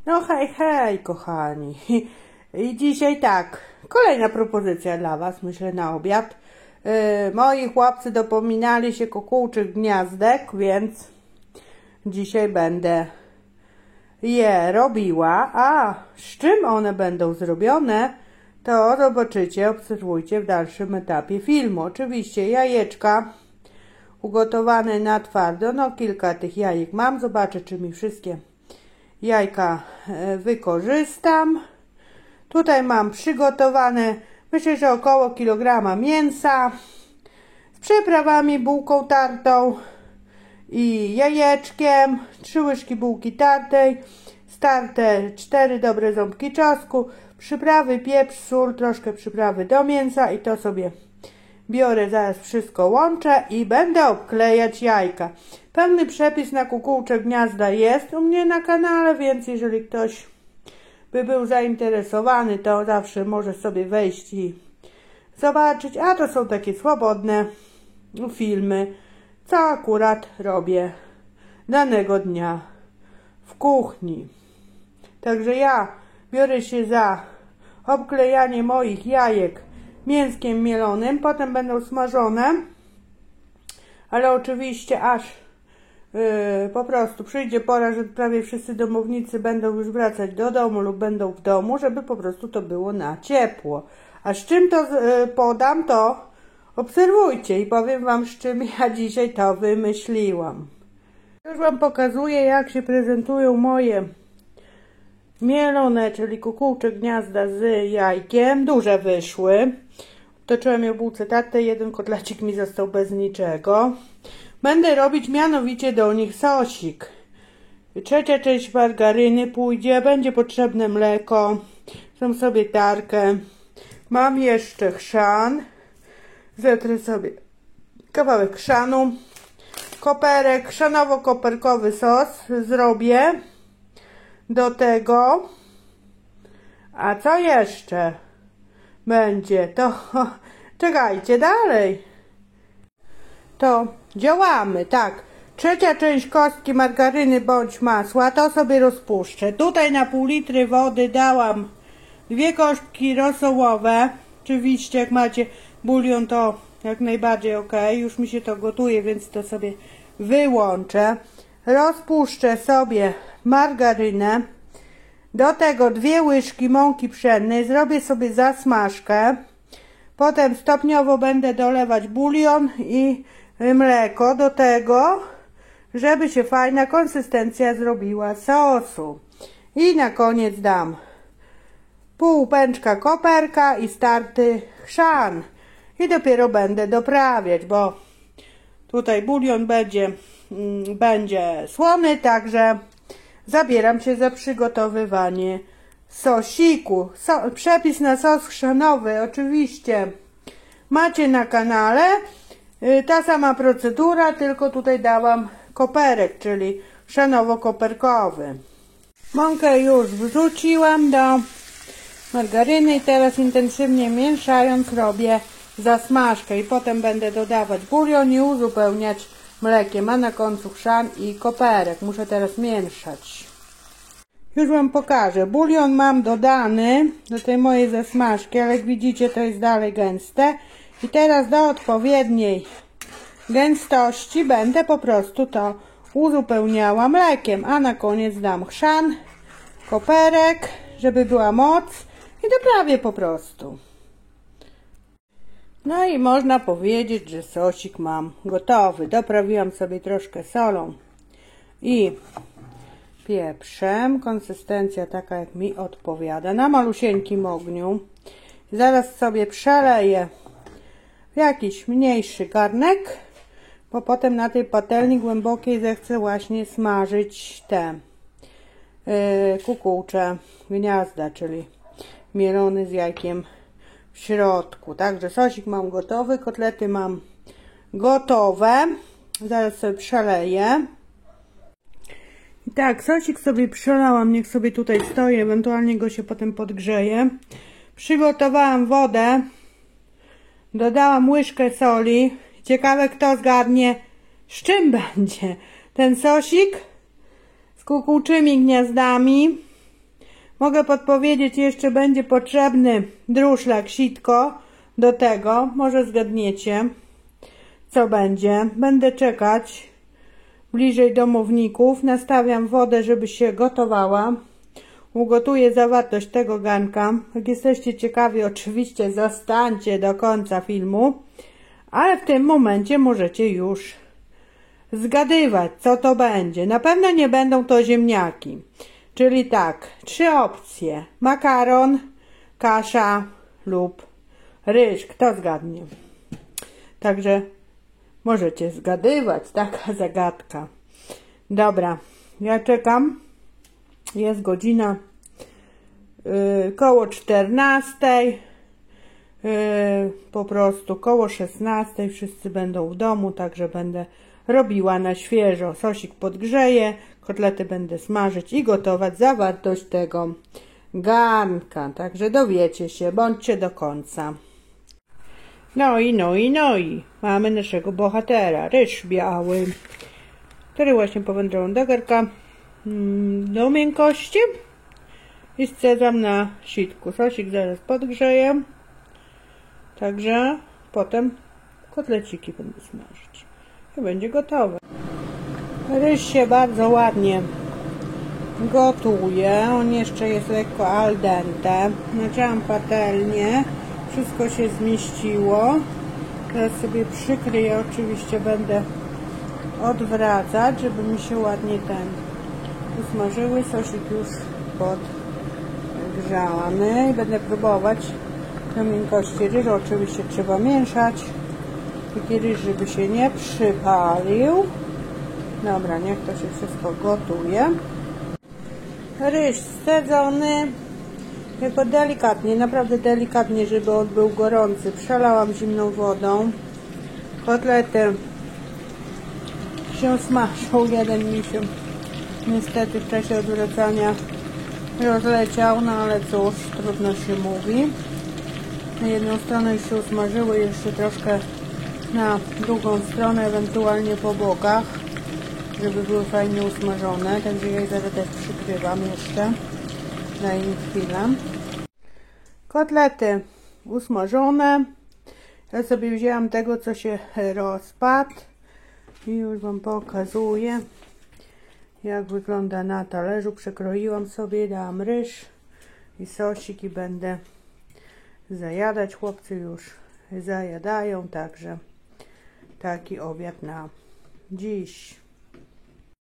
No hej, hej, kochani. I dzisiaj tak, kolejna propozycja dla was, myślę, na obiad. Moi chłopcy dopominali się kukułczych gniazdek, więc dzisiaj będę je robiła. A z czym one będą zrobione, to zobaczycie, obserwujcie w dalszym etapie filmu. Oczywiście jajeczka ugotowane na twardo, no kilka tych jajek mam, zobaczę, czy mi wszystkie jajka wykorzystam. Tutaj mam przygotowane, myślę, że około kilograma mięsa z przyprawami, bułką tartą i jajeczkiem, 3 łyżki bułki tartej, starte 4 dobre ząbki czosnku, przyprawy, pieprz, sól, troszkę przyprawy do mięsa i to sobie biorę, zaraz wszystko łączę i będę obklejać jajka. Pełny przepis na kukułcze gniazda jest u mnie na kanale, więc jeżeli ktoś by był zainteresowany, to zawsze może sobie wejść i zobaczyć. A to są takie swobodne filmy, co akurat robię danego dnia w kuchni. Także ja biorę się za obklejanie moich jajek mięskiem mielonym, potem będą smażone, ale oczywiście aż po prostu przyjdzie pora, że prawie wszyscy domownicy będą już wracać do domu lub będą w domu, żeby po prostu to było na ciepło. A z czym to podam, to obserwujcie i powiem wam, z czym ja dzisiaj to wymyśliłam. Już wam pokazuję, jak się prezentują moje mielone, czyli kukułcze gniazda z jajkiem. Duże wyszły. Toczyłem je w bułce tartej, jeden kotlecik mi został bez niczego. Będę robić mianowicie do nich sosik. 1/3 część margaryny pójdzie, będzie potrzebne mleko, są sobie tarkę. Mam jeszcze chrzan, zetrę sobie kawałek chrzanu, koperek, chrzanowo-koperkowy sos zrobię do tego. A co jeszcze będzie? To czekajcie dalej. To działamy, tak. 1/3 część kostki margaryny bądź masła, to sobie rozpuszczę. Tutaj na pół litry wody dałam 2 kostki rosołowe. Oczywiście jak macie bulion, to jak najbardziej ok. Już mi się to gotuje, więc to sobie wyłączę. Rozpuszczę sobie margarynę. Do tego 2 łyżki mąki pszennej. Zrobię sobie zasmażkę. Potem stopniowo będę dolewać bulion i mleko do tego, żeby się fajna konsystencja zrobiła sosu. I na koniec dam pół pęczka koperka i starty chrzan. I dopiero będę doprawiać, bo tutaj bulion będzie słony, także zabieram się za przygotowywanie sosiku. Przepis na sos chrzanowy oczywiście macie na kanale. Ta sama procedura, tylko tutaj dałam koperek, czyli chrzanowo-koperkowy. Mąkę już wrzuciłam do margaryny i teraz intensywnie mieszając robię zasmażkę i potem będę dodawać bulion i uzupełniać mlekiem, a na końcu chrzan i koperek. Muszę teraz mieszać. Już wam pokażę. Bulion mam dodany do tej mojej zasmażki, ale jak widzicie, to jest dalej gęste. I teraz do odpowiedniej gęstości będę po prostu to uzupełniała mlekiem, a na koniec dam chrzan, koperek, żeby była moc i doprawię po prostu. No i można powiedzieć, że sosik mam gotowy. Doprawiłam sobie troszkę solą i pieprzem. Konsystencja taka, jak mi odpowiada, na malusieńkim ogniu. Zaraz sobie przeleję w jakiś mniejszy garnek, bo potem na tej patelni głębokiej zechcę właśnie smażyć te kukułcze gniazda, czyli mielony z jajkiem w środku. Także sosik mam gotowy, kotlety mam gotowe. Zaraz sobie przeleję. I tak, sosik sobie przelałam, niech sobie tutaj stoi, ewentualnie go się potem podgrzeje. Przygotowałam wodę, dodałam łyżkę soli. Ciekawe, kto zgadnie, z czym będzie ten sosik. Z kukułczymi gniazdami. Mogę podpowiedzieć, jeszcze będzie potrzebny druszlak, sitko do tego. Może zgadniecie, co będzie. Będę czekać bliżej domowników. Nastawiam wodę, żeby się gotowała. Ugotuję zawartość tego garnka. Jak jesteście ciekawi, oczywiście zostańcie do końca filmu. Ale w tym momencie możecie już zgadywać, co to będzie. Na pewno nie będą to ziemniaki. Czyli tak, 3 opcje. Makaron, kasza lub ryż. Kto zgadnie? Także możecie zgadywać. Taka zagadka. Dobra, ja czekam. Jest godzina koło 14. Po prostu koło 16. Wszyscy będą w domu, także będę robiła na świeżo. Sosik podgrzeję, kotlety będę smażyć i gotować zawartość tego garnka. Także dowiecie się, bądźcie do końca. No i mamy naszego bohatera, ryż biały, który właśnie powędrował do garnka do miękkości i scedzam na sitku. Sosik zaraz podgrzeję, także potem kotleciki będę smażyć i będzie gotowe. Ryż się bardzo ładnie gotuje, on jeszcze jest lekko al dente. Naciąłam patelnię, wszystko się zmieściło. Teraz sobie przykryję, oczywiście będę odwracać, żeby mi się ładnie usmażyły. Sosik już podgrzany i będę próbować do miękkości ryżu. Oczywiście trzeba mieszać taki ryż, żeby się nie przypalił. Dobra, niech to się wszystko gotuje. Ryż scedzony, tylko delikatnie, naprawdę delikatnie, żeby on był gorący. Przelałam zimną wodą. Kotlety się smażą. Jeden mi się niestety w czasie odwracania rozleciał, no ale cóż, trudno się mówi. Na jedną stronę już się usmażyły, jeszcze troszkę na drugą stronę, ewentualnie po bokach, żeby były fajnie usmażone. Także ja je zaraz też przykrywam jeszcze. Daj mi chwilę. Kotlety usmażone. Ja sobie wzięłam tego, co się rozpadł i już wam pokazuję, jak wygląda na talerzu. Przekroiłam sobie, dałam ryż i sosik i będę zajadać. Chłopcy już zajadają, także taki obiad na dziś.